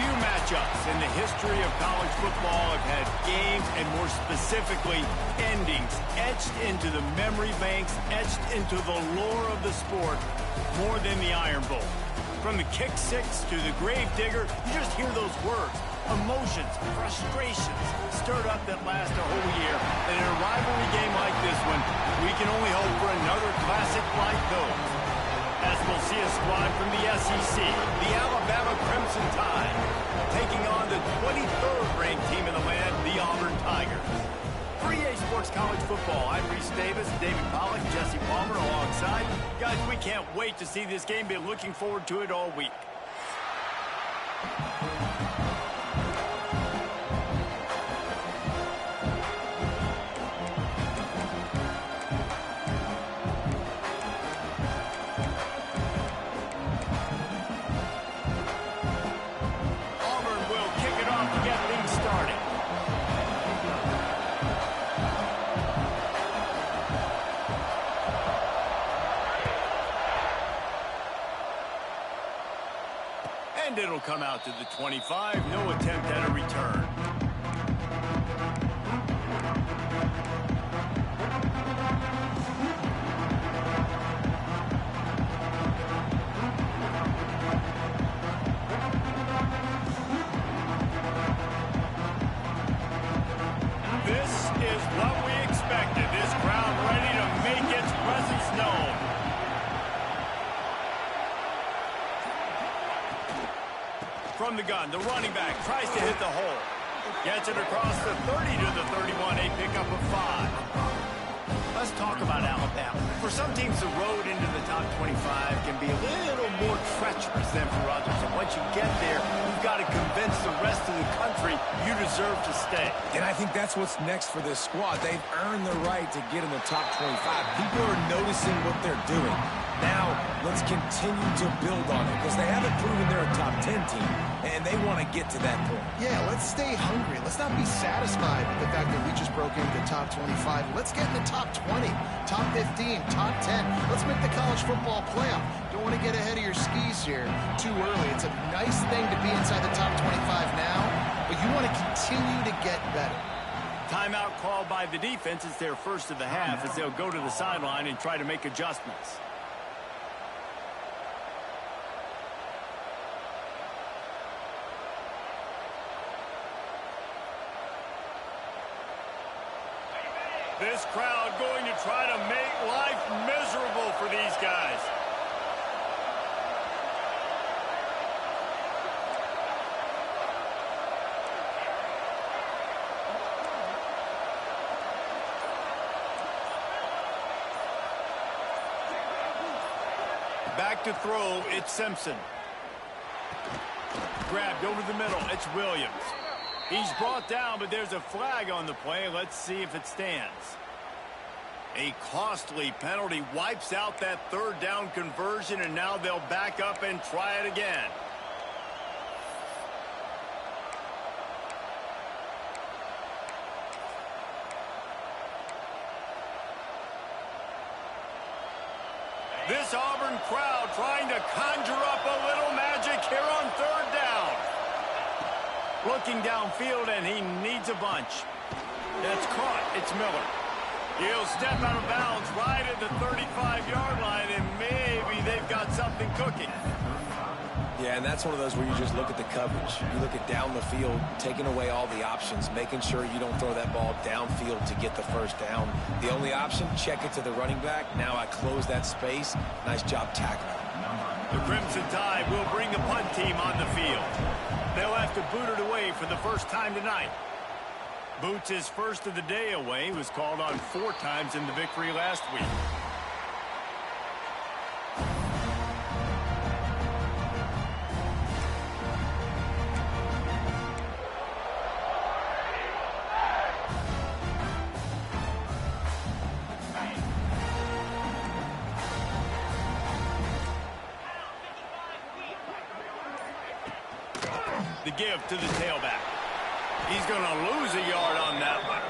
Few matchups in the history of college football have had games, and more specifically, endings etched into the memory banks, etched into the lore of the sport, more than the Iron Bowl. From the kick six to the grave digger, you just hear those words. Emotions, frustrations, stirred up that last a whole year. And in a rivalry game like this one, we can only hope for another classic like those. As we'll see a squad from the SEC, the Alabama Crimson Tide, taking on the 23rd ranked team in the land, the Auburn Tigers. For EA Sports College Football, I'm Reese Davis, David Pollack, Jesse Palmer alongside. Guys, we can't wait to see this game. Been looking forward to it all week. And it'll come out to the 25. No attempt at a return. This is what we expected. This crowd ready to make its presence known. From the gun, the running back tries to hit the hole. Gets it across the 30 to the 31, a pickup of 5. Let's talk about Alabama. For some teams, the road into the top 25 can be a little more treacherous than for others. And once you get there, you've got to convince the rest of the country you deserve to stay. And I think that's what's next for this squad. They've earned the right to get in the top 25. People are noticing what they're doing. Now, let's continue to build on it, because they haven't proven they're a top 10 team, and they want to get to that point. Yeah, let's stay hungry. Let's not be satisfied with the fact that we just broke into the top 25. Let's get in the top 20, top 15, top 10. Let's make the college football playoff. Don't want to get ahead of your skis here too early. It's a nice thing to be inside the top 25 now, but you want to continue to get better. Timeout called by the defense. It's their first of the half as they'll go to the sideline and try to make adjustments. This crowd going to try to make life miserable for these guys. Back to throw, it's Simpson. Grabbed over the middle, it's Williams. He's brought down, but there's a flag on the play. Let's see if it stands. A costly penalty wipes out that third down conversion, and now they'll back up and try it again. This Auburn crowd trying to conjure up a little magic here on third down. Looking downfield, and he needs a bunch. That's caught. It's Miller. He'll step out of bounds right at the 35-yard line, and maybe they've got something cooking. Yeah, and that's one of those where you just look at the coverage. You look at down the field, taking away all the options, making sure you don't throw that ball downfield to get the first down. The only option, check it to the running back. Now I close that space. Nice job tackling. The Crimson Tide will bring the punt team on the field. They'll have to boot it away for the first time tonight. Boots his first of the day away. He was called on 4 times in the victory last week. The give to the tailback. He's going to lose a yard on that one.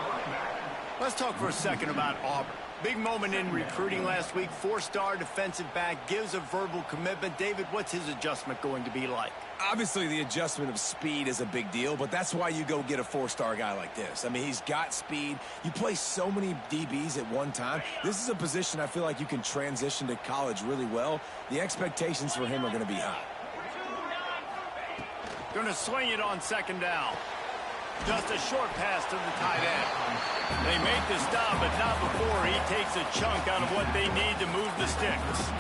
Let's talk for a second about Auburn. Big moment in recruiting last week. Four-star defensive back gives a verbal commitment. David, what's his adjustment going to be like? Obviously, the adjustment of speed is a big deal, but that's why you go get a four-star guy like this. I mean, he's got speed. You play so many DBs at one time. This is a position I feel like you can transition to college really well. The expectations for him are going to be high. Going to swing it on second down. Just a short pass to the tight end. They make the stop, but not before he takes a chunk out of what they need to move the sticks.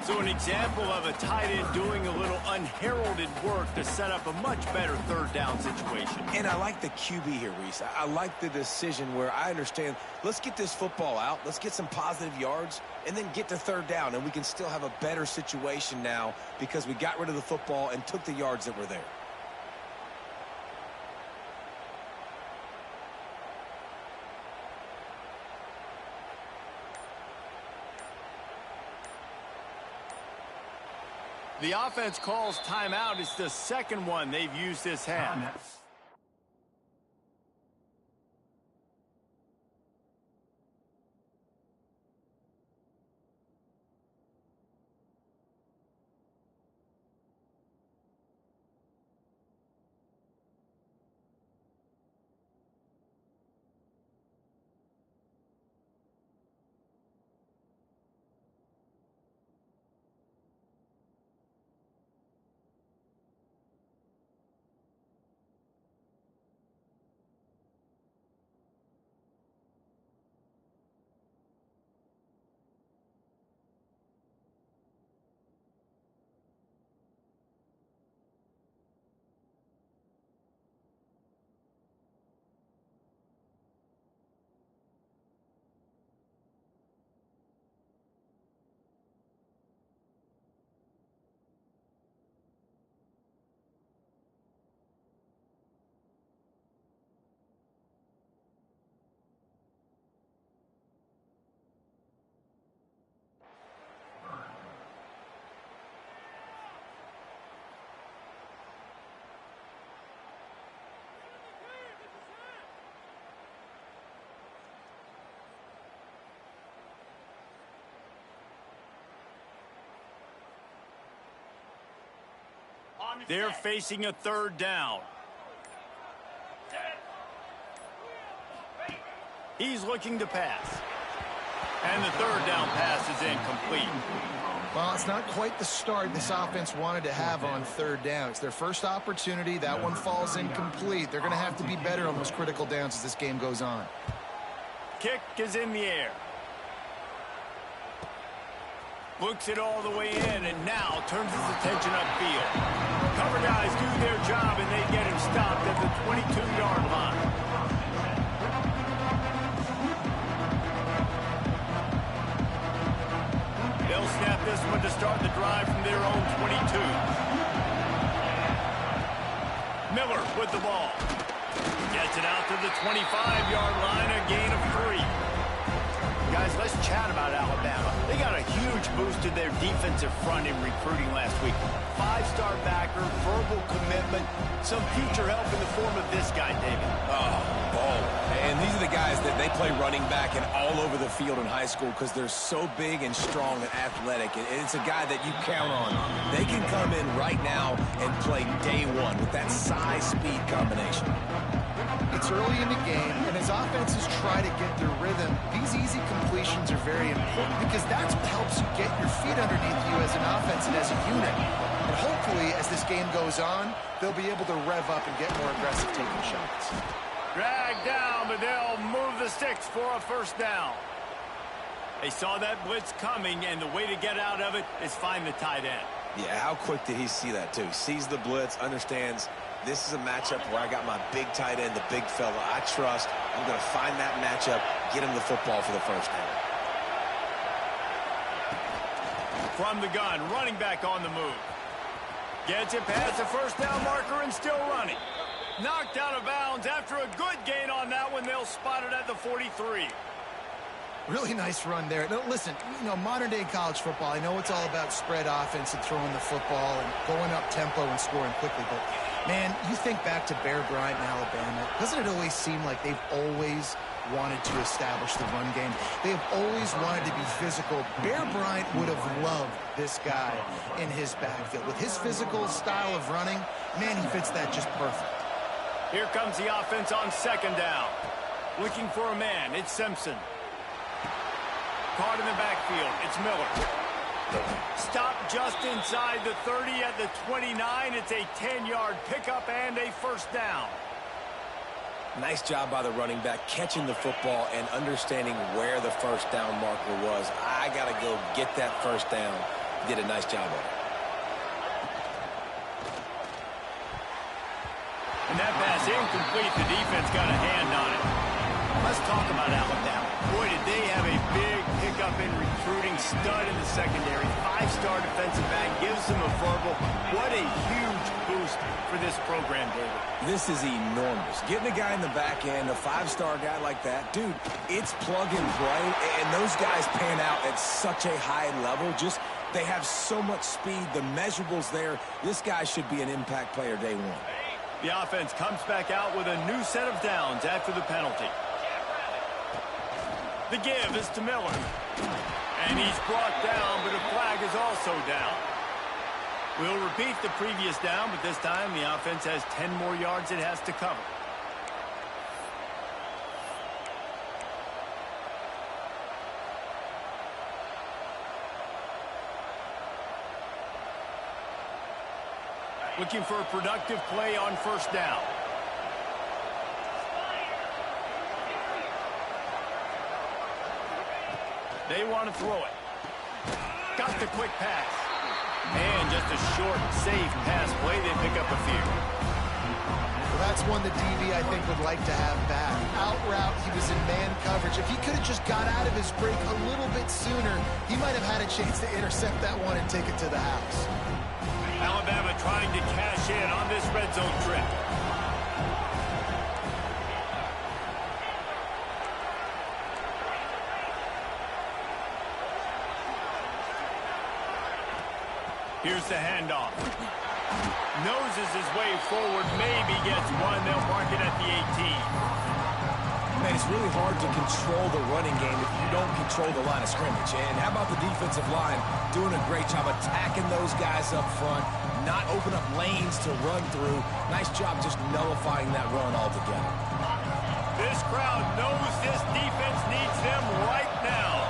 So an example of a tight end doing a little unheralded work to set up a much better third down situation. And I like the QB here, Reese. I like the decision where I understand, let's get this football out, let's get some positive yards, and then get to third down, and we can still have a better situation now because we got rid of the football and took the yards that were there. The offense calls timeout. It's the second one they've used this half. They're facing a third down. He's looking to pass. And the third down pass is incomplete. Well, it's not quite the start this offense wanted to have on third down. It's their first opportunity. That one falls incomplete. They're going to have to be better on those critical downs as this game goes on. Kick is in the air. Looks it all the way in, and now turns his attention upfield. Cover guys do their job, and they get him stopped at the 22-yard line. They'll snap this one to start the drive from their own 22. Miller with the ball. Gets it out to the 25-yard line, a gain of 3. Guys, let's chat about Alabama. They got a huge boost to their defensive front in recruiting last week. 5-star backer, verbal commitment, some future help in the form of this guy, David. And these are the guys that they play running back and all over the field in high school because they're so big and strong and athletic. And it's a guy that you count on. They can come in right now and play day one with that size-speed combination. It's early in the game, and as offenses try to get their rhythm, these easy completions are very important because that's what helps you get your feet underneath you as an offense and as a unit. And hopefully, as this game goes on, they'll be able to rev up and get more aggressive taking shots. Dragged down, but they'll move the sticks for a first down. They saw that blitz coming, and the way to get out of it is find the tight end. Yeah, how quick did he see that, too? Sees the blitz, understands this is a matchup where I got my big tight end, the big fella I trust. I'm going to find that matchup, get him the football for the first down. From the gun, running back on the move. Gets it past the first down marker and still running. Knocked out of bounds after a good gain on that one. They'll spot it at the 43. Really nice run there. Now, listen, you know, modern-day college football, I know it's all about spread offense and throwing the football and going up tempo and scoring quickly, but Man, you think back to Bear Bryant in Alabama. Doesn't it always seem like they've always wanted to establish the run game? They have always wanted to be physical. Bear Bryant would have loved this guy in his backfield. With his physical style of running, man, he fits that just perfect. Here comes the offense on second down. Looking for a man. It's Simpson. Caught in the backfield. It's Miller. Stop just inside the 30 at the 29. It's a 10-yard pickup and a first down. Nice job by the running back catching the football and understanding where the first down marker was. I got to go get that first down. Did a nice job of it. And that pass incomplete. The defense got a hand on it. Let's talk about Alabama. Boy, did they have a big pickup in recruiting. Stud in the secondary. 5-star defensive back. Gives them a verbal. What a huge boost for this program, David. This is enormous. Getting a guy in the back end, a 5-star guy like that, dude, it's plug and play. And those guys pan out at such a high level. Just, they have so much speed. The measurables there. This guy should be an impact player day one. The offense comes back out with a new set of downs after the penalty. The give is to Miller. And he's brought down, but a flag is also down. We'll repeat the previous down, but this time the offense has 10 more yards it has to cover. Looking for a productive play on first down. They want to throw it. Got the quick pass. And just a short, safe pass play. They pick up a few. Well, that's one the DB, I think, would like to have back. Out route, he was in man coverage. If he could have just got out of his break a little bit sooner, he might have had a chance to intercept that one and take it to the house. Alabama trying to cash in on this red zone trip. Here's the handoff. Noses his way forward, maybe gets one. They'll mark it at the 18. Man, it's really hard to control the running game if you don't control the line of scrimmage. And how about the defensive line doing a great job attacking those guys up front, not open up lanes to run through. Nice job just nullifying that run altogether. This crowd knows this defense needs them right now.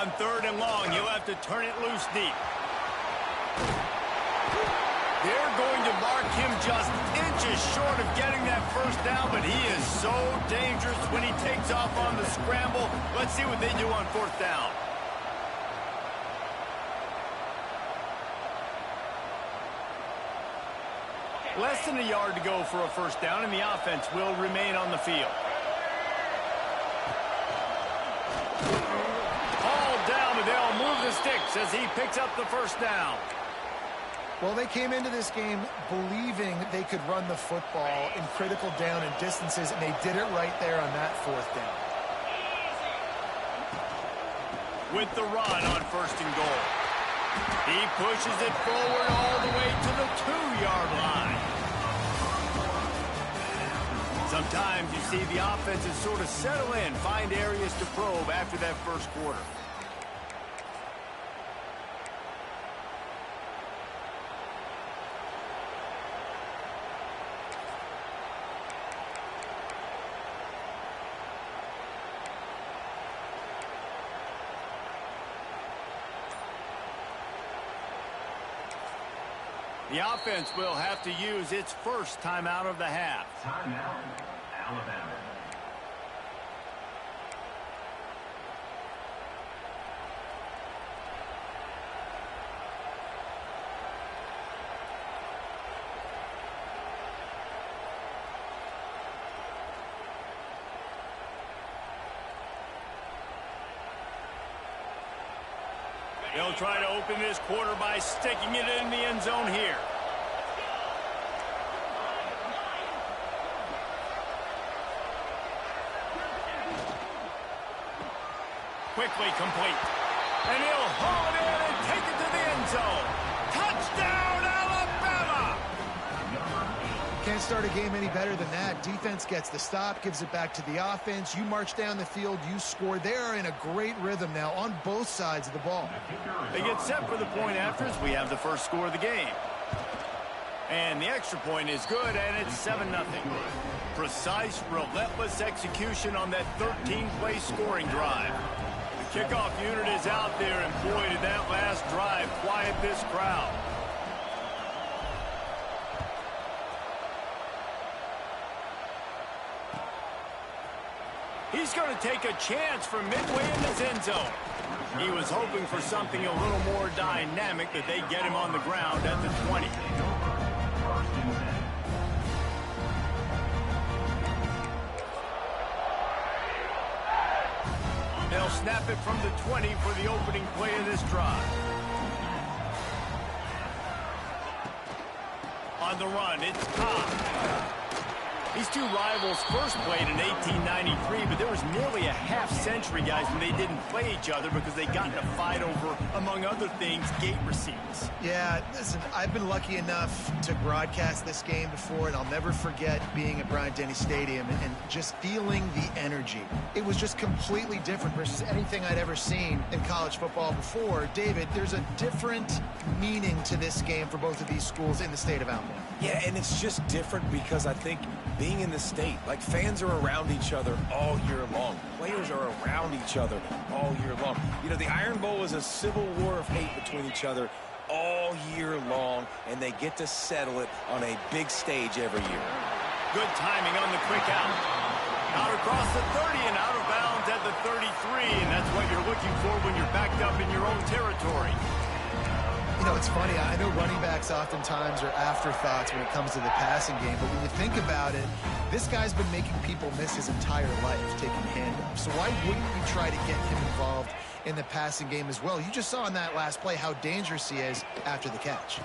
On third and long, you'll have to turn it loose deep. They're going to mark him just inches short of getting that first down, but he is so dangerous when he takes off on the scramble. Let's see what they do on fourth down. Less than a yard to go for a first down, and the offense will remain on the field. They'll move the sticks as he picks up the first down. Well, they came into this game believing they could run the football in critical down and distances, and they did it right there on that fourth down. With the run on first and goal. He pushes it forward all the way to the 2-yard line. Sometimes you see the offenses sort of settle in, find areas to probe after that first quarter. The offense will have to use its first timeout of the half. Timeout, Alabama. They'll try to open this quarter by sticking it in the end zone here. quickly complete. And he'll haul it in and take it to the end zone. Touchdown, Alabama! Can't start a game any better than that. Defense gets the stop, gives it back to the offense. You march down the field, you score. They are in a great rhythm now on both sides of the ball. They get set for the point after as we have the first score of the game. And the extra point is good, and it's 7-0. Precise, relentless execution on that 13-play scoring drive. The kickoff unit is out there, and boy, did that last drive quiet this crowd. He's going to take a chance from midway in his end zone. He was hoping for something a little more dynamic, that they get him on the ground at the 20. They'll snap it from the 20 for the opening play of this drive. On the run, it's Cobb. These two rivals first played in 1893, but there was nearly a half-century, guys, when they didn't play each other because they got in a fight over, among other things, gate receipts. Yeah, listen, I've been lucky enough to broadcast this game before, and I'll never forget being at Bryant-Denny Stadium and just feeling the energy. It was just completely different versus anything I'd ever seen in college football before. David, there's a different meaning to this game for both of these schools in the state of Alabama. Yeah, and it's just different because I think being in the state, like fans are around each other all year long. Players are around each other all year long. You know, the Iron Bowl is a civil war of hate between each other all year long, and they get to settle it on a big stage every year. Good timing on the quick out. Out across the 30 and out of bounds at the 33, and that's what you're looking for when you're backed up in your own territory. You know, it's funny. I know running backs oftentimes are afterthoughts when it comes to the passing game, but when you think about it, this guy's been making people miss his entire life taking handoffs. So why wouldn't you try to get him involved in the passing game as well? You just saw in that last play how dangerous he is after the catch.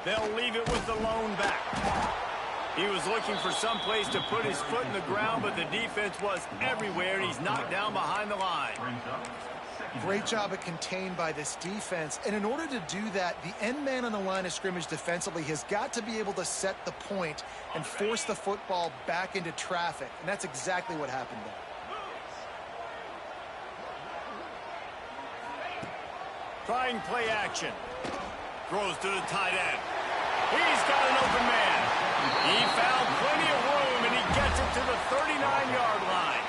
They'll leave it with the lone back. He was looking for some place to put his foot in the ground, but the defense was everywhere, and he's knocked down behind the line. Great job at contained by this defense. And in order to do that, the end man on the line of scrimmage defensively has got to be able to set the point and force the football back into traffic. And that's exactly what happened there. Trying play action. Throws to the tight end. He's got an open man. He found plenty of room, and he gets it to the 39-yard line.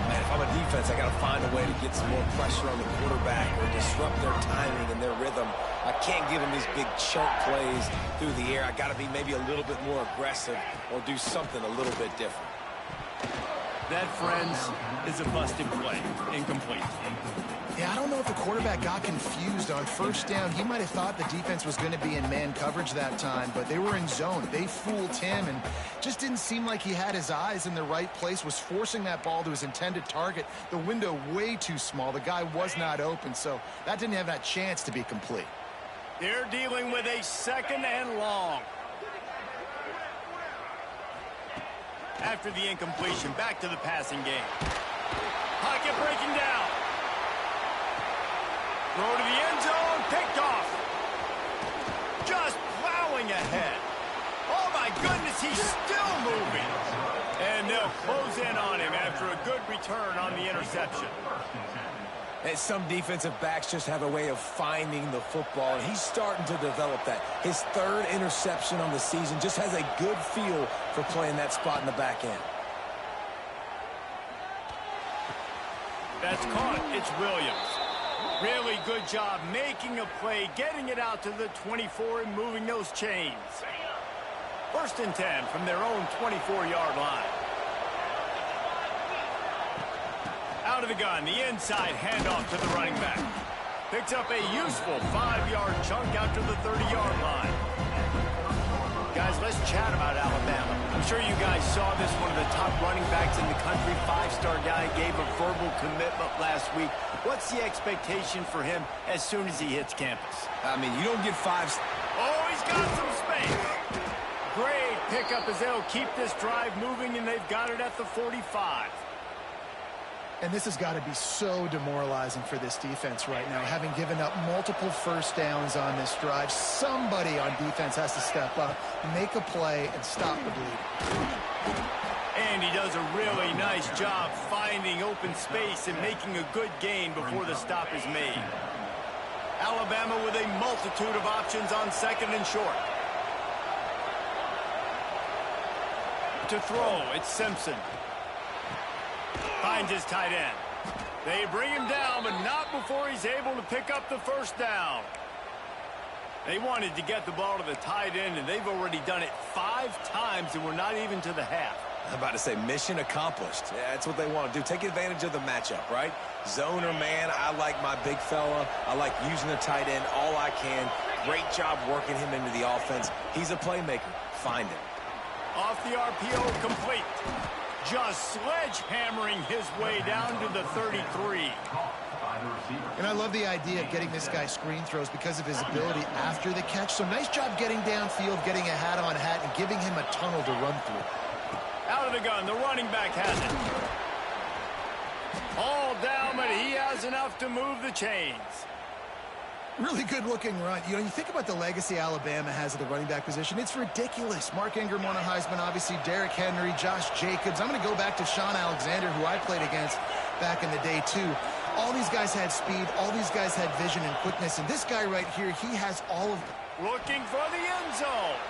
Man, if I'm a defense, I got to find a way to get some more pressure on the quarterback or disrupt their timing and their rhythm. I can't give them these big chunk plays through the air. I got to be maybe a little bit more aggressive or do something a little bit different. That, friends, is a busted play. Incomplete. Yeah, I don't know if the quarterback got confused on first down. He might have thought the defense was going to be in man coverage that time, but they were in zone. They fooled him and just didn't seem like he had his eyes in the right place, was forcing that ball to his intended target. The window way too small. The guy was not open, so that didn't have that chance to be complete. They're dealing with a second and long. After the incompletion, back to the passing game. Pocket breaking down. Throw to the end zone, picked off. Just plowing ahead. Oh, my goodness, he's still moving. And they'll close in on him after a good return on the interception. And some defensive backs just have a way of finding the football, and he's starting to develop that. His third interception on the season, just has a good feel for playing that spot in the back end. That's caught. It's Williams. Really good job making a play, getting it out to the 24 and moving those chains. First and 10 from their own 24-yard line. Out of the gun, the inside handoff to the running back. Picks up a useful 5-yard chunk out to the 30-yard line. Guys, let's chat about Alabama. I'm sure you guys saw this. One of the top running backs in the country, 5-star guy, gave a verbal commitment last week. What's the expectation for him as soon as he hits campus? I mean, you don't get 5. Oh, he's got some space. Great pickup as they'll keep this drive moving, and they've got it at the 45. And this has got to be so demoralizing for this defense right now, having given up multiple first downs on this drive. Somebody on defense has to step up, make a play, and stop the bleed. And he does a really nice job finding open space and making a good gain before the stop is made. Alabama with a multitude of options on second and short. To throw, it's Simpson. Finds his tight end. They bring him down, but not before he's able to pick up the first down. They wanted to get the ball to the tight end, and they've already done it 5 times, and we're not even to the half. I'm about to say mission accomplished. Yeah, that's what they want to do. Take advantage of the matchup, right? Zone or man, I like my big fella. I like using the tight end all I can. Great job working him into the offense. He's a playmaker. Find him. Off the RPO, complete. Just sledgehammering his way down to the 33. And I love the idea of getting this guy screen throws because of his ability after the catch. So nice job getting downfield, getting a hat-on-hat, and giving him a tunnel to run through. Out of the gun, the running back has it. All down, but he has enough to move the chains. Really good-looking run. You know, you think about the legacy Alabama has at the running back position. It's ridiculous. Mark Ingram won a Heisman, obviously. Derrick Henry, Josh Jacobs. I'm going to go back to Sean Alexander, who I played against back in the day, too. All these guys had speed. All these guys had vision and quickness. And this guy right here, he has all of them. Looking for the end zone.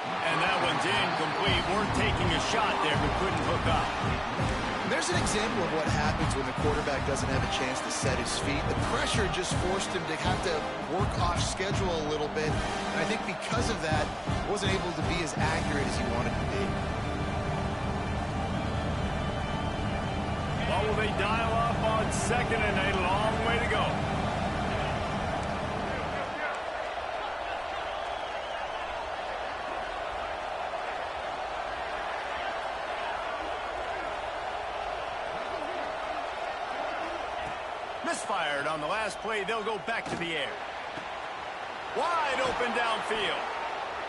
And that one's incomplete. Worth taking a shot there, but couldn't hook up. There's an example of what happens when the quarterback doesn't have a chance to set his feet. The pressure just forced him to have to work off schedule a little bit. And I think because of that, wasn't able to be as accurate as he wanted to be. Well, will they dial up on second and a long way to go? Misfired on the last play. They'll go back to the air. Wide open downfield.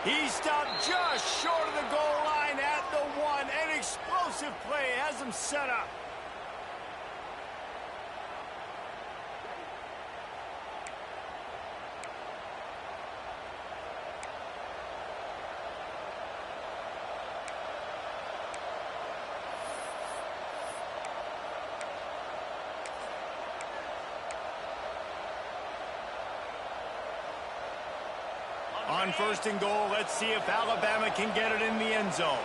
He stopped just short of the goal line at the 1. An explosive play has him set up. On first and goal, let's see if Alabama can get it in the end zone.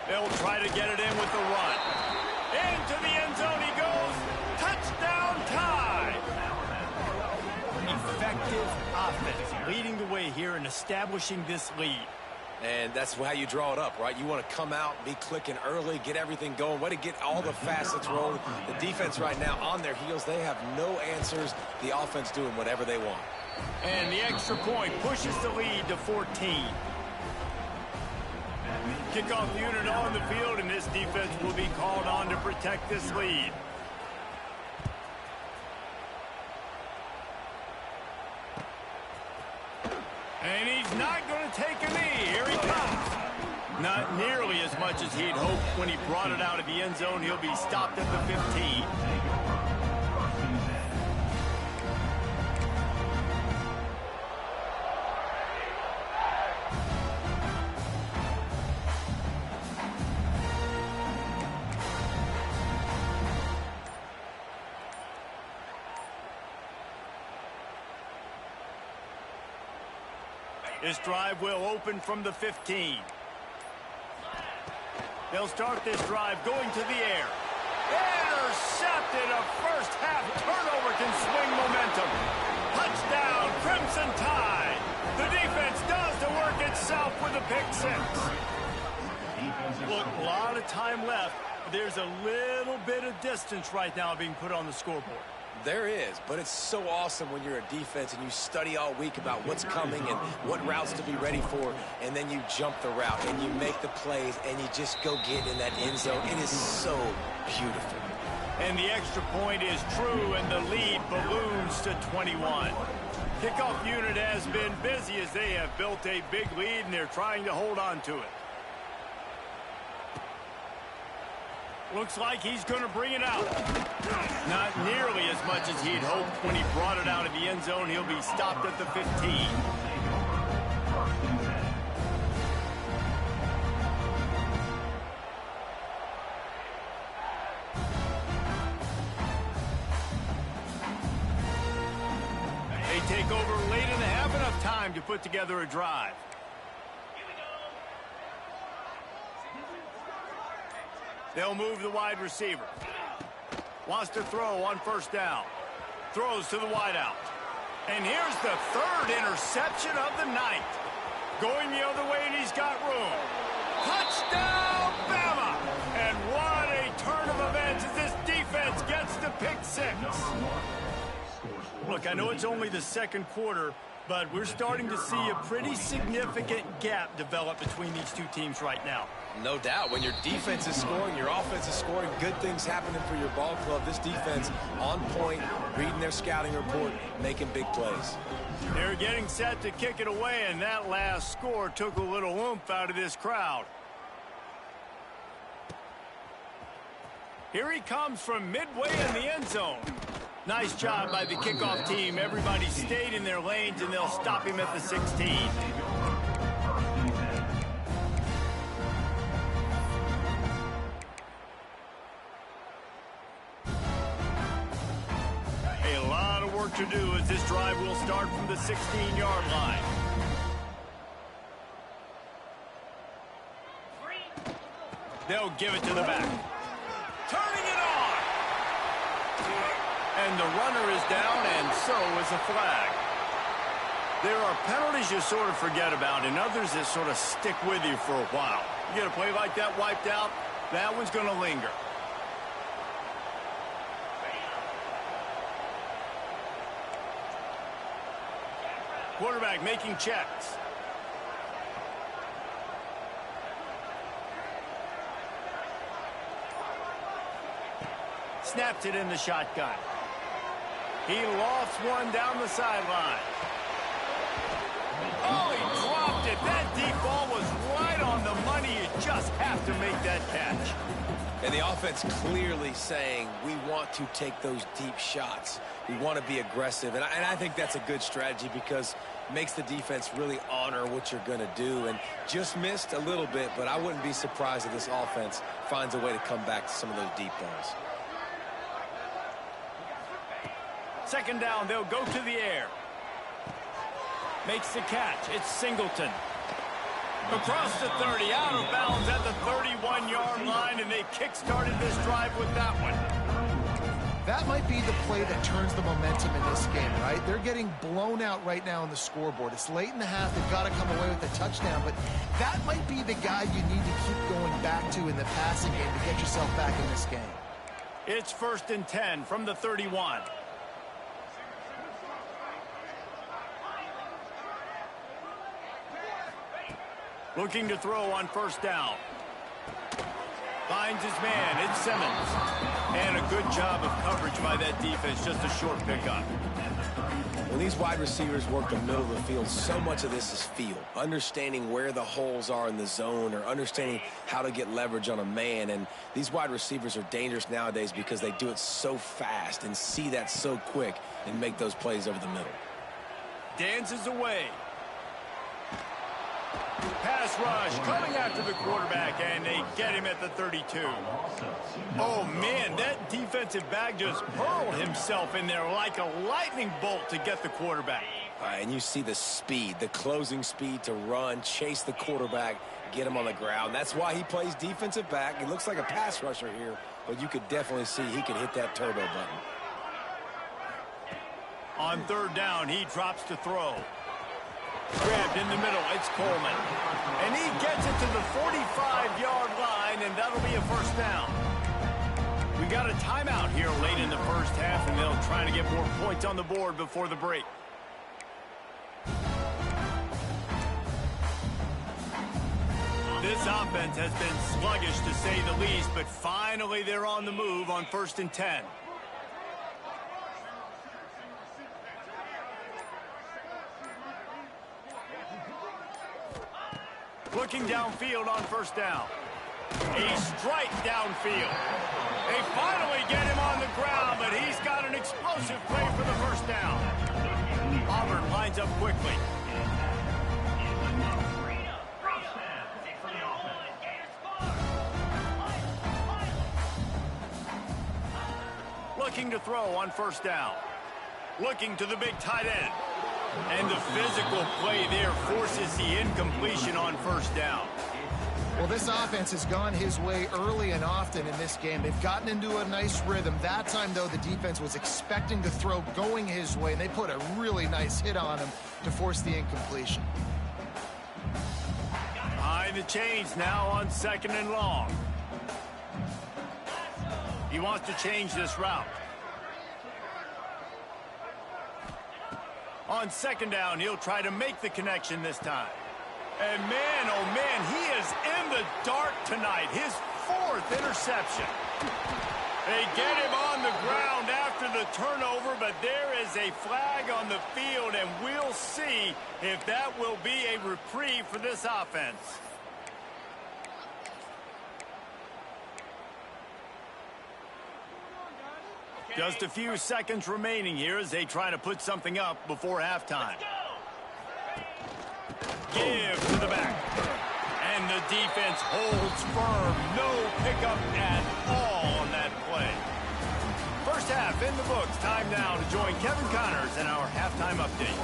They'll try to get it in with the run. Into the end zone he goes. Touchdown tie. Effective offense leading the way here and establishing this lead. And that's how you draw it up, right? You want to come out, be clicking early, get everything going, way to get all the facets rolling. The defense right now on their heels, they have no answers. The offense doing whatever they want. And the extra point pushes the lead to 14. Kickoff unit on the field, and this defense will be called on to protect this lead. And he's not going to take a knee. Here he comes. Not nearly as much as he'd hoped when he brought it out of the end zone. He'll be stopped at the 15. This drive will open from the 15. They'll start this drive going to the air. Intercepted. A first half turnover can swing momentum. Touchdown, Crimson Tide. The defense does the work itself with a pick 6. Look, a lot of time left. There's a little bit of distance right now being put on the scoreboard. There is, but it's so awesome when you're a defense and you study all week about what's coming and what routes to be ready for, and then you jump the route and you make the plays and you just go get in that end zone. It is so beautiful. And the extra point is true, and the lead balloons to 21. Kickoff unit has been busy as they have built a big lead, and they're trying to hold on to it. Looks like he's going to bring it out. Not nearly as much as he'd hoped when he brought it out of the end zone. He'll be stopped at the 15. They take over late in the half, enough time to put together a drive. They'll move the wide receiver. Wants to throw on first down. Throws to the wideout. And here's the third interception of the night. Going the other way, and he's got room. Touchdown, Bama! And what a turn of events as this defense gets to pick six. Look, I know it's only the second quarter, but we're starting to see a pretty significant gap develop between these two teams right now. No doubt. When your defense is scoring, your offense is scoring, good things happening for your ball club. This defense on point, reading their scouting report, making big plays. They're getting set to kick it away, and that last score took a little oomph out of this crowd. Here he comes from midway in the end zone. Nice job by the kickoff team. Everybody stayed in their lanes, and they'll stop him at the 16. A lot of work to do as this drive will start from the 16-yard line. They'll give it to the back. Turning it on! And the runner is down, and so is a flag. There are penalties you sort of forget about, and others that sort of stick with you for a while. You get a play like that wiped out, that one's going to linger. Quarterback making checks. Snapped it in the shotgun. He lofts one down the sideline. Oh, he dropped it. That deep ball was right on the money. You just have to make that catch. And the offense clearly saying, we want to take those deep shots. We want to be aggressive. And I think that's a good strategy because it makes the defense really honor what you're going to do. And just missed a little bit, but I wouldn't be surprised if this offense finds a way to come back to some of those deep balls. Second down, they'll go to the air. Makes the catch. It's Singleton. Across the 30, out of bounds at the 31-yard line, and they kick-started this drive with that one. That might be the play that turns the momentum in this game, right? They're getting blown out right now on the scoreboard. It's late in the half. They've got to come away with a touchdown, but that might be the guy you need to keep going back to in the passing game to get yourself back in this game. It's 1st and 10 from the 31. Looking to throw on first down. Finds his man. It's Simmons. And a good job of coverage by that defense. Just a short pickup. When these wide receivers work the middle of the field, so much of this is feel. Understanding where the holes are in the zone or understanding how to get leverage on a man. And these wide receivers are dangerous nowadays because they do it so fast and see that so quick and make those plays over the middle. Dances away. Pass rush coming after the quarterback, and they get him at the 32. Oh, man, that defensive back just hurled himself in there like a lightning bolt to get the quarterback. And you see the speed, the closing speed to run, chase the quarterback, get him on the ground. That's why he plays defensive back. He looks like a pass rusher here, but you could definitely see he could hit that turbo button. On third down, he drops to throw. Grabbed in the middle, it's Coleman. And he gets it to the 45-yard line, and that'll be a first down. We got a timeout here late in the first half, and they'll try to get more points on the board before the break. This offense has been sluggish to say the least, but finally they're on the move on 1st and 10. Looking downfield on first down. A strike downfield. They finally get him on the ground, but he's got an explosive play for the first down. Auburn lines up quickly. Looking to throw on first down. Looking to the big tight end. And the physical play there forces the incompletion on first down. Well, this offense has gone his way early and often in this game. They've gotten into a nice rhythm. That time, though, the defense was expecting to throw going his way, and they put a really nice hit on him to force the incompletion. Behind the chains now on 2nd and long. He wants to change this route. On 2nd down, he'll try to make the connection this time. And man, oh man, he is in the dark tonight. His 4th interception. They get him on the ground after the turnover, but there is a flag on the field, and we'll see if that will be a reprieve for this offense. Just a few seconds remaining here as they try to put something up before halftime. Give to the back. And the defense holds firm. No pickup at all on that play. First half in the books. Time now to join Kevin Connors in our halftime update.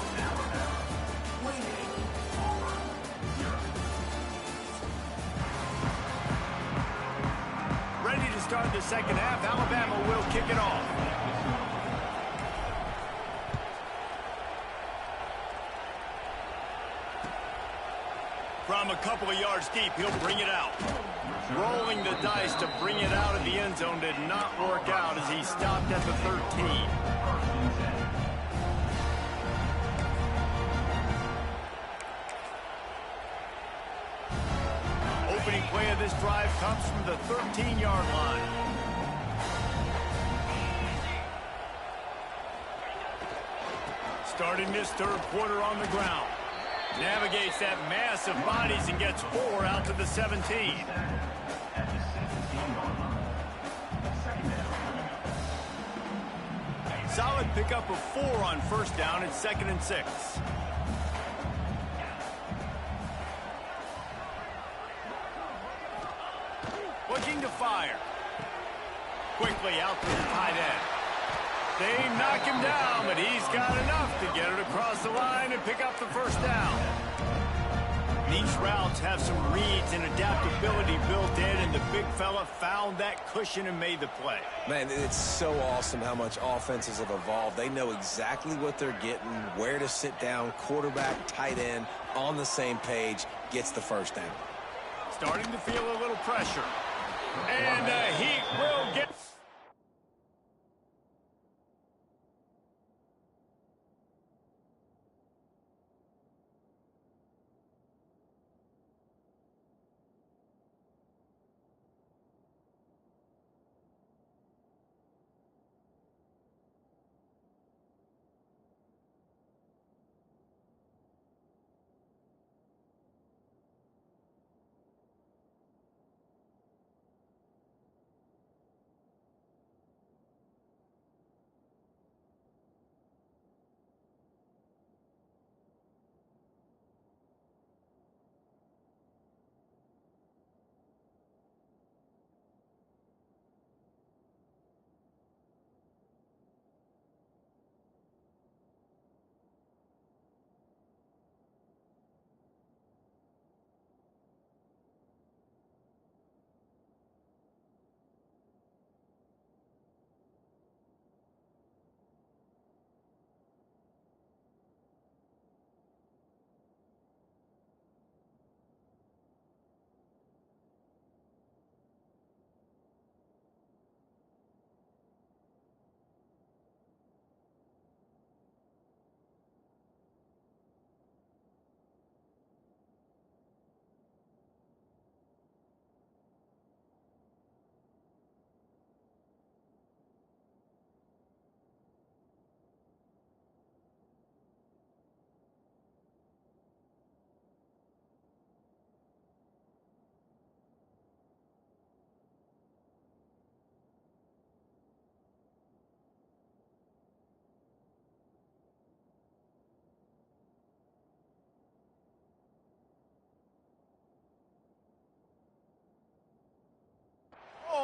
Ready to start the second half. Alabama will kick it off. From a couple of yards deep, he'll bring it out. Rolling the dice to bring it out of the end zone did not work out as he stopped at the 13. Opening play of this drive comes from the 13-yard line. Starting this third quarter on the ground. Navigates that mass of bodies and gets 4 out to the 17. Solid pickup of 4 on first down at 2nd and 6. Looking to fire. Quickly out to the tight end. They knock him down, but he's got enough to get it across the line and pick up the first down. These routes have some reads and adaptability built in, and the big fella found that cushion and made the play. Man, it's so awesome how much offenses have evolved. They know exactly what they're getting, where to sit down, quarterback, tight end, on the same page, gets the first down. Starting to feel a little pressure. And he will get...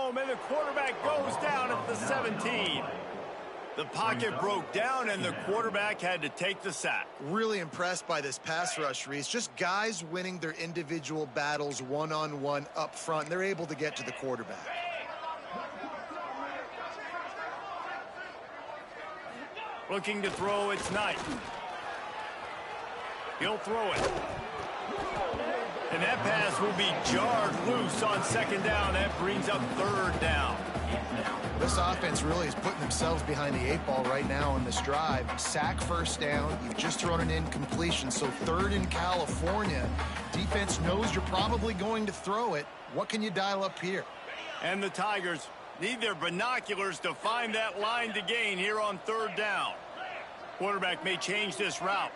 home, and the quarterback goes down at the 17. The pocket broke down, and the quarterback had to take the sack. Really impressed by this pass rush, Reese. Just guys winning their individual battles one-on-one up front. They're able to get to the quarterback. Looking to throw, it's Knight. He'll throw it. And that pass will be jarred loose on second down. That brings up third down. This offense really is putting themselves behind the 8 ball right now on this drive. Sack, first down. You've just thrown an incompletion, so third in California. Defense knows you're probably going to throw it. What can you dial up here? And the Tigers need their binoculars to find that line to gain here on third down. Quarterback may change this route.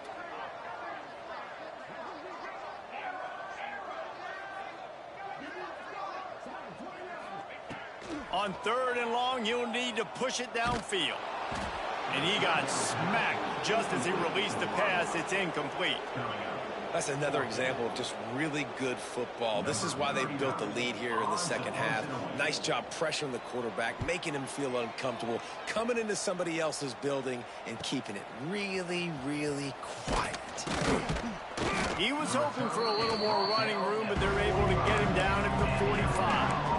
On third and long, he'll need to push it downfield. And he got smacked just as he released the pass. It's incomplete. That's another example of just really good football. This is why they built the lead here in the second half. Nice job pressuring the quarterback, making him feel uncomfortable, coming into somebody else's building and keeping it really, really quiet. He was hoping for a little more running room, but they're able to get him down at the 45.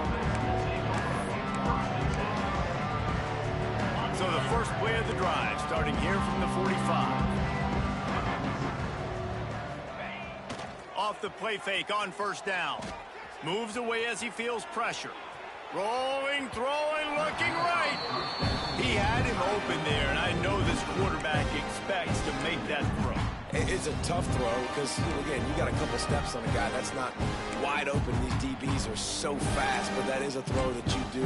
So the first play of the drive, starting here from the 45. Off the play fake on first down. Moves away as he feels pressure. Rolling, throwing, looking right. He had him open there, and I know this quarterback expects to make that throw. It's a tough throw because, again, you got a couple steps on a guy that's not wide open. These DBs are so fast, but that is a throw that you do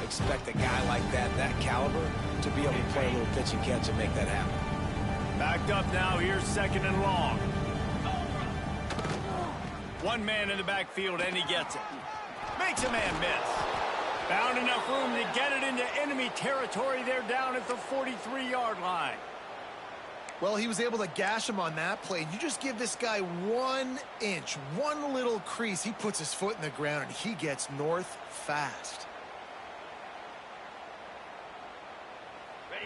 expect a guy like that caliber, to be able to play a little pitch and catch and make that happen. Backed up now, here's second and long. One man in the backfield, and he gets it. Makes a man miss. Found enough room to get it into enemy territory. They're down at the 43-yard line. Well, he was able to gash him on that play. You just give this guy 1 inch, one little crease. He puts his foot in the ground, and he gets north fast.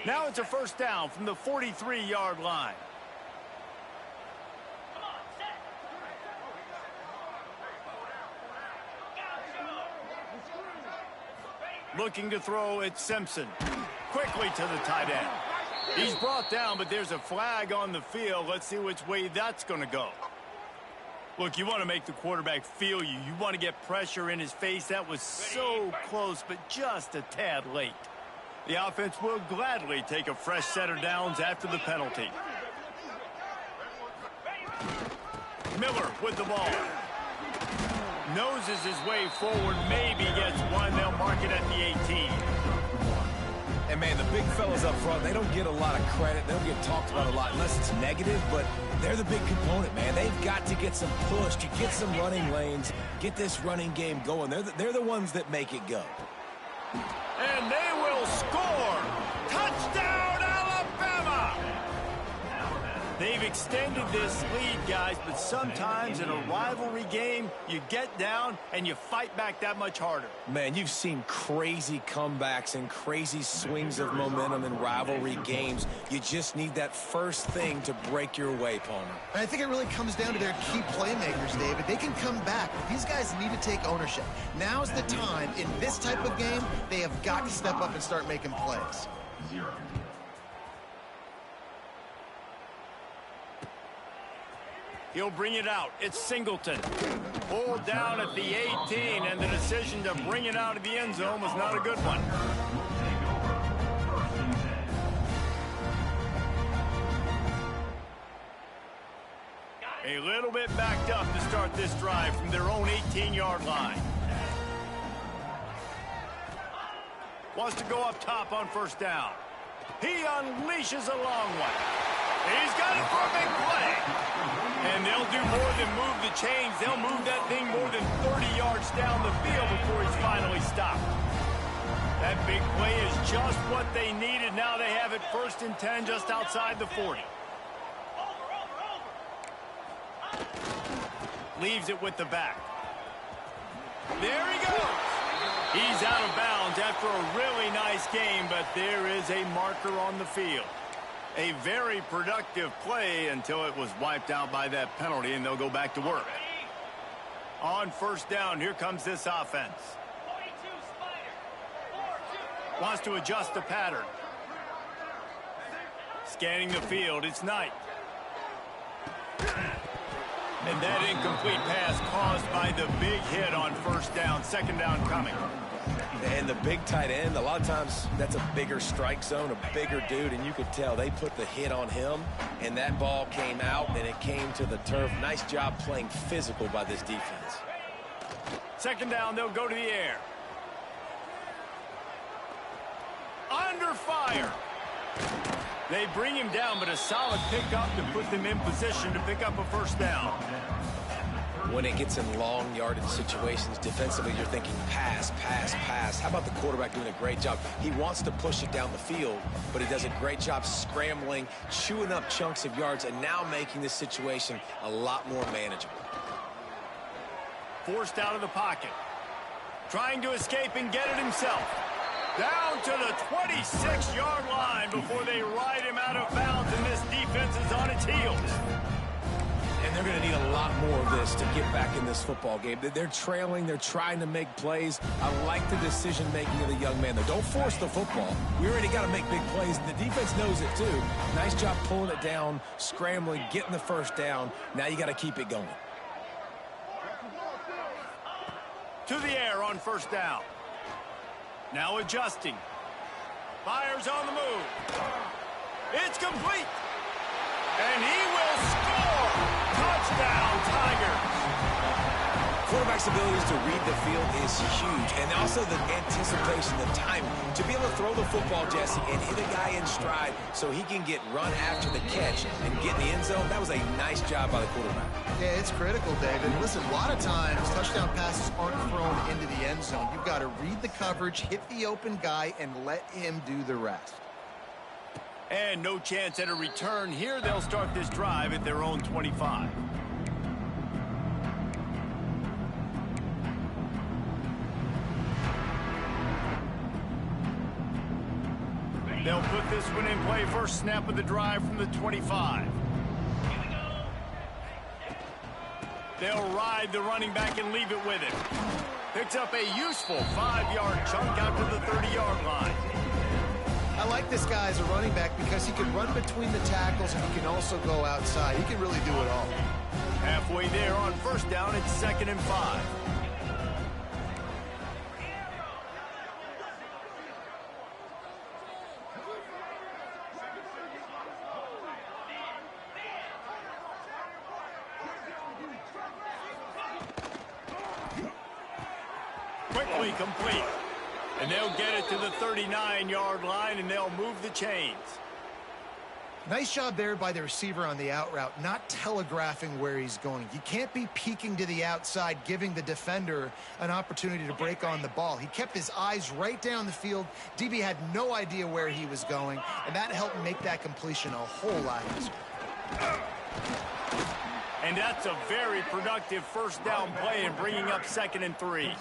Now it's a first down from the 43-yard line. Looking to throw, it's Simpson. Quickly to the tight end. He's brought down, but there's a flag on the field. Let's see which way that's going to go. Look, you want to make the quarterback feel you. You want to get pressure in his face. That was so close, but just a tad late. The offense will gladly take a fresh set of downs after the penalty. Miller with the ball. Noses his way forward, maybe gets one. They'll mark it at the 18. And, man, the big fellas up front, they don't get a lot of credit. They don't get talked about a lot unless it's negative, but they're the big component, man. They've got to get some push, to get some running lanes, get this running game going. They're the ones that make it go. And they will score. Touchdown, Alabama! They've extended this lead, guys, but sometimes in a rivalry game, you get down and you fight back that much harder. Man, you've seen crazy comebacks and crazy swings of momentum in rivalry games. You just need that first thing to break your way, Palmer. And I think it really comes down to their key playmakers, David. They can come back, but these guys need to take ownership. Now's the time. In this type of game, they have got to step up and start making plays. He'll bring it out. It's Singleton. Pulled down at the 18, and the decision to bring it out of the end zone was not a good one. A little bit backed up to start this drive from their own 18-yard line. Wants to go up top on first down. He unleashes a long one. He's got it for a big play. And they'll do more than move the chains. They'll move that thing more than 30 yards down the field before he's finally stopped. That big play is just what they needed. Now they have it 1st and 10 just outside the 40. Leaves it with the back. There he goes. He's out of bounds after a really nice game, but there is a marker on the field. A very productive play until it was wiped out by that penalty, and they'll go back to work. On first down, here comes this offense. Wants to adjust the pattern. Scanning the field, it's Knight. And that incomplete pass caused by the big hit on first down. Second down coming. And the big tight end, a lot of times that's a bigger strike zone, a bigger dude, and you could tell they put the hit on him, and that ball came out, and it came to the turf. Nice job playing physical by this defense. Second down, they'll go to the air. Under fire. They bring him down, but a solid pickup to put them in position to pick up a first down. When it gets in long yardage situations, defensively, you're thinking pass, pass, pass. How about the quarterback doing a great job? He wants to push it down the field, but he does a great job scrambling, chewing up chunks of yards, and now making this situation a lot more manageable. Forced out of the pocket. Trying to escape and get it himself. Down to the 26-yard line before they ride him out of bounds, and this defense is on its heels. And they're going to need a lot more of this to get back in this football game. They're trailing. They're trying to make plays. I like the decision-making of the young man, though. Don't force the football. We already got to make big plays, and the defense knows it, too. Nice job pulling it down, scrambling, getting the first down. Now you got to keep it going. To the air on first down. Now adjusting. Fires on the move. It's complete. And he will score. Touchdown, Tigers. Quarterback's abilities to read the field is huge. And also the anticipation, the timing. To be able to throw the football, Jesse, and hit a guy in stride so he can get run after the catch and get in the end zone, that was a nice job by the quarterback. Yeah, it's critical, David. Listen, a lot of times touchdown passes aren't thrown into the end zone. You've got to read the coverage, hit the open guy, and let him do the rest. And no chance at a return here. They'll start this drive at their own 25. They'll put this one in play. First snap of the drive from the 25. They'll ride the running back and leave it with him. Picks up a useful 5-yard chunk out to the 30-yard line. I like this guy as a running back because he can run between the tackles and he can also go outside. He can really do it all. Halfway there on first down, it's 2nd and 5. Quickly complete. And they'll get it to the 39-yard line, and they'll move the chains. Nice job there by the receiver on the out route, not telegraphing where he's going. You can't be peeking to the outside, giving the defender an opportunity to break on the ball. He kept his eyes right down the field. DB had no idea where he was going, and that helped make that completion a whole lot easier. And that's a very productive first down play and bringing up 2nd and 3.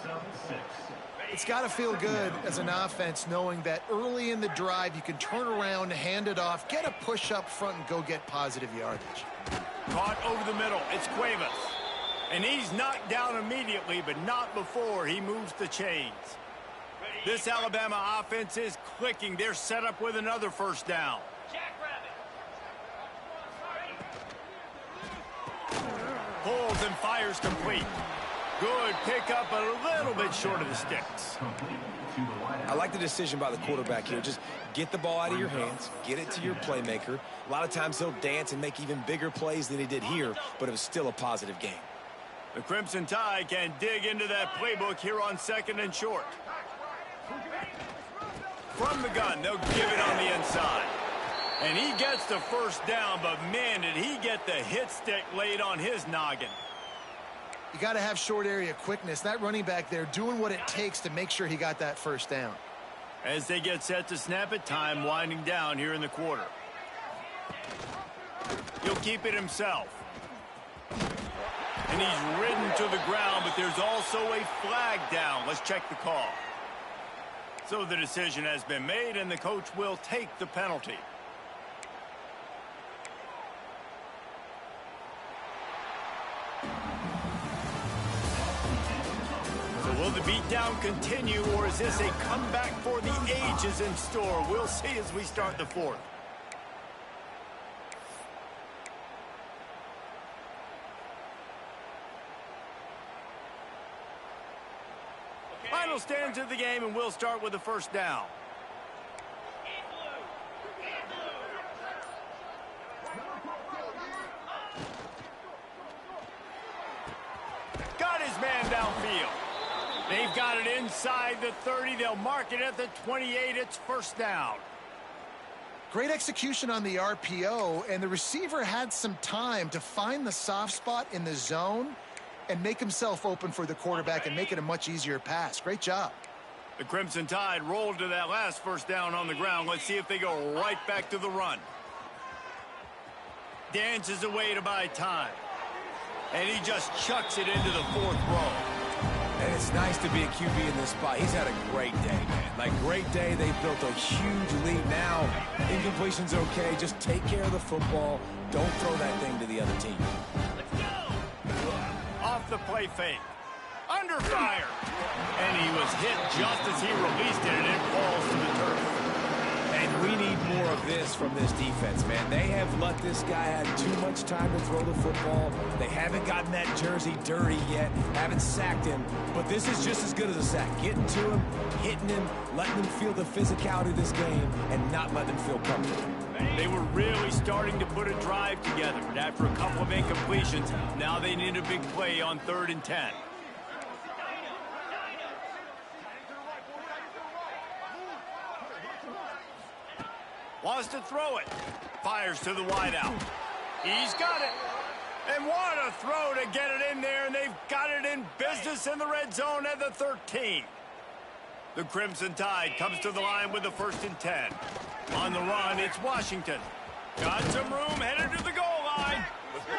It's got to feel good as an offense knowing that early in the drive you can turn around, hand it off, get a push up front, and go get positive yardage. Caught over the middle. It's Cuevas. And he's knocked down immediately, but not before he moves the chains. This Alabama offense is clicking. They're set up with another first down. Pulls and fires complete. Good pickup, a little bit short of the sticks. I like the decision by the quarterback here. Just get the ball out of your hands, get it to your playmaker. A lot of times he'll dance and make even bigger plays than he did here, but it was still a positive game. The Crimson Tide can dig into that playbook here on 2nd and short. From the gun, they'll give it on the inside. And he gets the first down, but man, did he get the hit stick laid on his noggin. You got to have short area quickness. That running back there doing what it takes to make sure he got that first down. As they get set to snap it, time winding down here in the quarter. He'll keep it himself. And he's ridden to the ground, but there's also a flag down. Let's check the call. So the decision has been made, and the coach will take the penalty. So will the beatdown continue, or is this a comeback for the ages in store? We'll see as we start the fourth. Final stands of the game, and we'll start with the first down. Got his man downfield. They've got it inside the 30. They'll mark it at the 28. It's first down. Great execution on the RPO, and the receiver had some time to find the soft spot in the zone and make himself open for the quarterback and make it a much easier pass. Great job. The Crimson Tide rolled to that last first down on the ground. Let's see if they go right back to the run. Dances away to buy time. And he just chucks it into the fourth row. And it's nice to be a QB in this spot. He's had a great day, man. Like, great day. They've built a huge lead. Now, incompletion's okay. Just take care of the football. Don't throw that thing to the other team. Off the play fake. Under fire. And he was hit just as he released it, and it falls to the turf. And we need more of this from this defense, man. They have let this guy have too much time to throw the football. They haven't gotten that jersey dirty yet, haven't sacked him. But this is just as good as a sack. Getting to him, hitting him, letting him feel the physicality of this game, and not letting him feel comfortable. They were really starting to put a drive together. And after a couple of incompletions, now they need a big play on 3rd and 10. Wants to throw it. Fires to the wideout. He's got it. And what a throw to get it in there, and they've got it in business in the red zone at the 13. The Crimson Tide comes to the line with the 1st and 10. On the run, it's Washington. Got some room, headed to the goal line.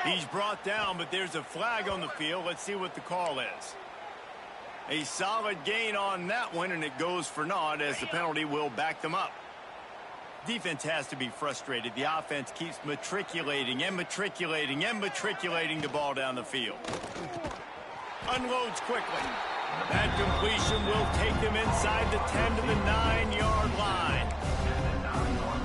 He's brought down, but there's a flag on the field. Let's see what the call is. A solid gain on that one, and it goes for naught as the penalty will back them up. Defense has to be frustrated. The offense keeps matriculating and matriculating and matriculating the ball down the field. Unloads quickly. That completion will take them inside the 10 to the 9-yard line.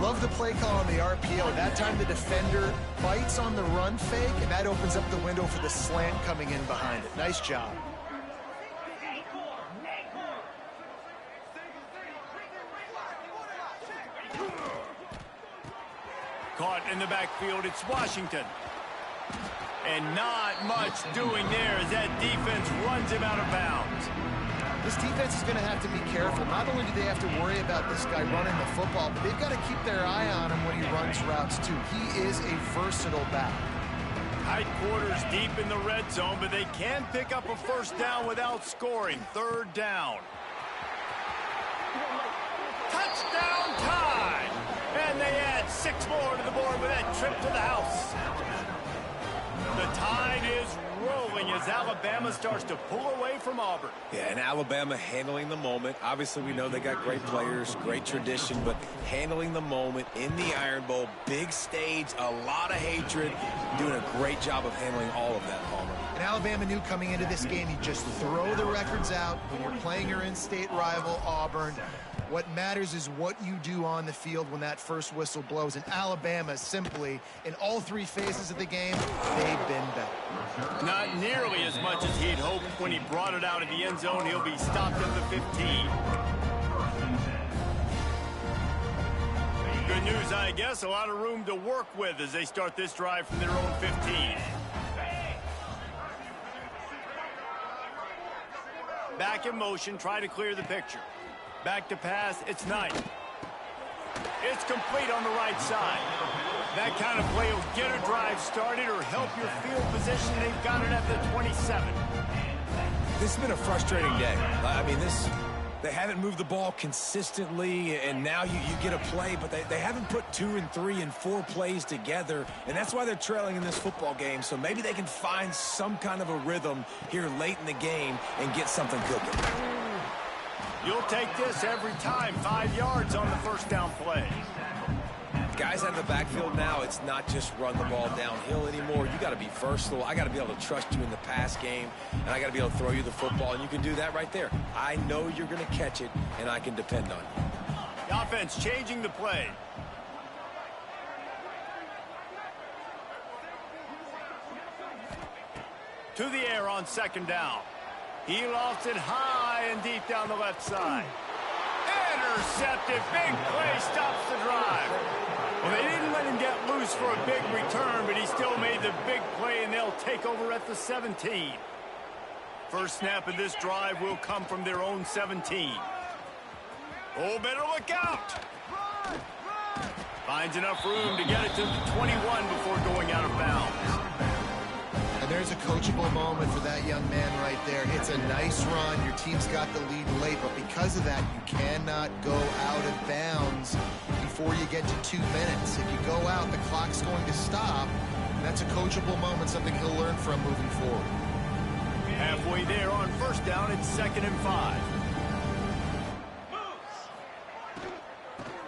Love the play call on the RPO. That time the defender bites on the run fake, and that opens up the window for the slant coming in behind it. Nice job. Caught in the backfield, it's Washington. And not much doing there as that defense runs him out of bounds. This defense is going to have to be careful. Not only do they have to worry about this guy running the football, but they've got to keep their eye on him when he runs routes too. He is a versatile back. Tight quarters deep in the red zone, but they can pick up a first down without scoring. 3rd down. Touchdown time! And they add 6 more to the board with that trip to the house. The tide is rolling as Alabama starts to pull away from Auburn. Yeah, and Alabama handling the moment. Obviously, we know they got great players, great tradition, but handling the moment in the Iron Bowl, big stage, a lot of hatred, doing a great job of handling all of that, Palmer. And Alabama knew coming into this game, you just throw the records out when you're playing your in-state rival, Auburn. What matters is what you do on the field when that first whistle blows. And Alabama simply, in all 3 phases of the game, they've been better. Not nearly as much as he'd hoped when he brought it out of the end zone. He'll be stopped at the 15. Good news, I guess. A lot of room to work with as they start this drive from their own 15. Back in motion, try to clear the picture. Back to pass, it's Knight. It's complete on the right side. That kind of play will get a drive started or help your field position. They've got it at the 27. This has been a frustrating day. I mean, they haven't moved the ball consistently, and now you get a play, but they haven't put 2 and 3 and 4 plays together, and that's why they're trailing in this football game. So maybe they can find some kind of a rhythm here late in the game and get something cooking. You'll take this every time. 5 yards on the first down play. Guys out of the backfield now, it's not just run the ball downhill anymore. You got to be versatile. I got to be able to trust you in the pass game, and I got to be able to throw you the football, and you can do that right there. I know you're going to catch it, and I can depend on you. The offense changing the play. To the air on second down. He lost it high and deep down the left side. Intercepted. Big play stops the drive. Well, they didn't let him get loose for a big return, but he still made the big play, and they'll take over at the 17. First snap of this drive will come from their own 17. Oh, better look out. Finds enough room to get it to the 21 before going out of bounds. And there's a coachable moment for that young man right there. It's a nice run. Your team's got the lead late, but because of that, you cannot go out of bounds before you get to 2 minutes. If you go out, the clock's going to stop. And that's a coachable moment, something he'll learn from moving forward. Halfway there on first down, it's 2nd and 5.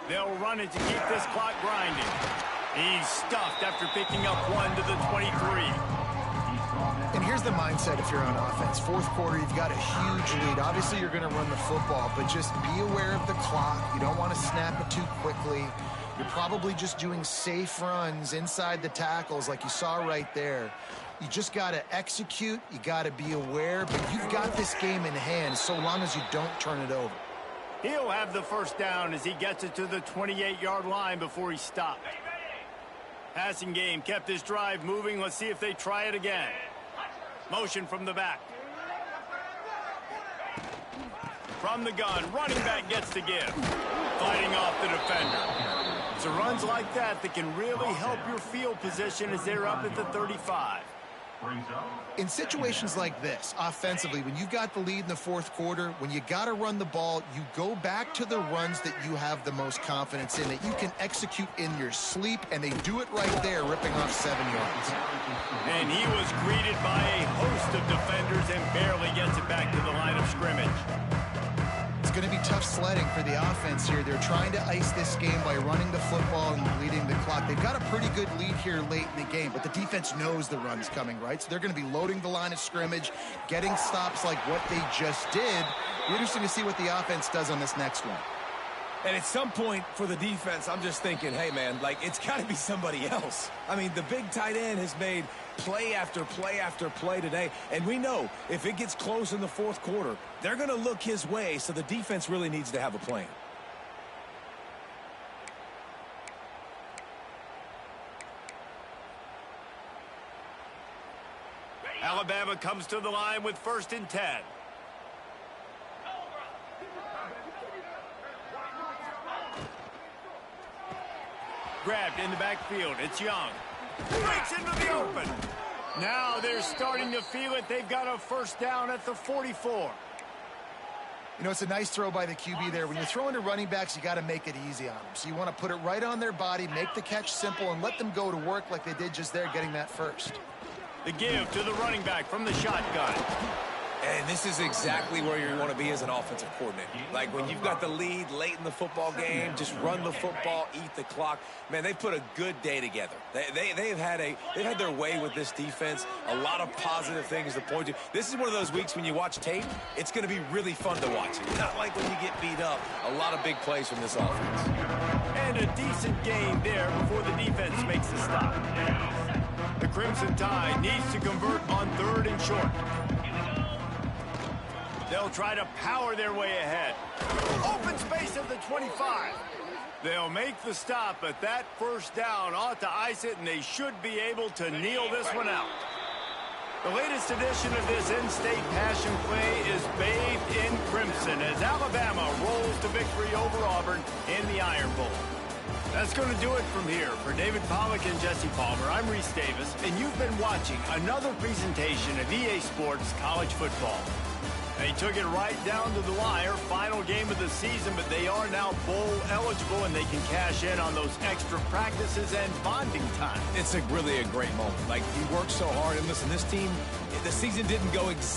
They'll run it to keep this clock grinding. He's stuffed after picking up 1 to the 23. And here's the mindset if you're on offense. Fourth quarter, you've got a huge lead. Obviously, you're going to run the football, but just be aware of the clock. You don't want to snap it too quickly. You're probably just doing safe runs inside the tackles like you saw right there. You just got to execute. You got to be aware, but you've got this game in hand so long as you don't turn it over. He'll have the first down as he gets it to the 28-yard line before he stopped. Passing game kept this drive moving. Let's see if they try it again. Motion from the back. From the gun, running back gets the give. Fighting off the defender. It's runs like that can really help your field position as they're up at the 35. In situations like this, offensively, when you've got the lead in the fourth quarter, when you got to run the ball, you go back to the runs that you have the most confidence in, that you can execute in your sleep, and they do it right there, ripping off 7 yards. And he was greeted by a host of defenders and barely gets it back to the line of scrimmage. It's going to be tough sledding for the offense here. They're trying to ice this game by running the football and leading the clock. They've got a pretty good lead here late in the game, but the defense knows the run's coming, right? So they're going to be loading the line of scrimmage, getting stops like what they just did. Be interesting to see what the offense does on this next one. And at some point for the defense, I'm just thinking, hey, man, like, it's got to be somebody else. I mean, the big tight end has made play after play after play today. And we know if it gets close in the fourth quarter, they're going to look his way, so the defense really needs to have a plan. Alabama comes to the line with 1st and 10. Grabbed in the backfield. It's Young. Breaks into the open. Now they're starting to feel it. They've got a first down at the 44. You know, it's a nice throw by the QB there. When you're throwing to running backs, you got to make it easy on them. So you want to put it right on their body, make the catch simple, and let them go to work like they did just there, getting that first. The give to the running back from the shotgun. And this is exactly where you want to be as an offensive coordinator. Like when you've got the lead late in the football game, just run the football, eat the clock. Man, they've put a good day together. They've had their way with this defense. A lot of positive things to point to. This is one of those weeks when you watch tape, it's going to be really fun to watch. Not like when you get beat up. A lot of big plays from this offense. And a decent gain there before the defense makes the stop. The Crimson Tide needs to convert on 3rd and short. They'll try to power their way ahead. Open space at the 25. They'll make the stop, but that first down ought to ice it, and they should be able to kneel this one out. The latest edition of this in-state passion play is bathed in crimson as Alabama rolls to victory over Auburn in the Iron Bowl. That's going to do it from here. For David Pollack and Jesse Palmer, I'm Reese Davis, and you've been watching another presentation of EA Sports College Football. They took it right down to the wire, final game of the season, but they are now bowl eligible, and they can cash in on those extra practices and bonding time. It's really a great moment. Like, he worked so hard, and listen, this team, the season didn't go exactly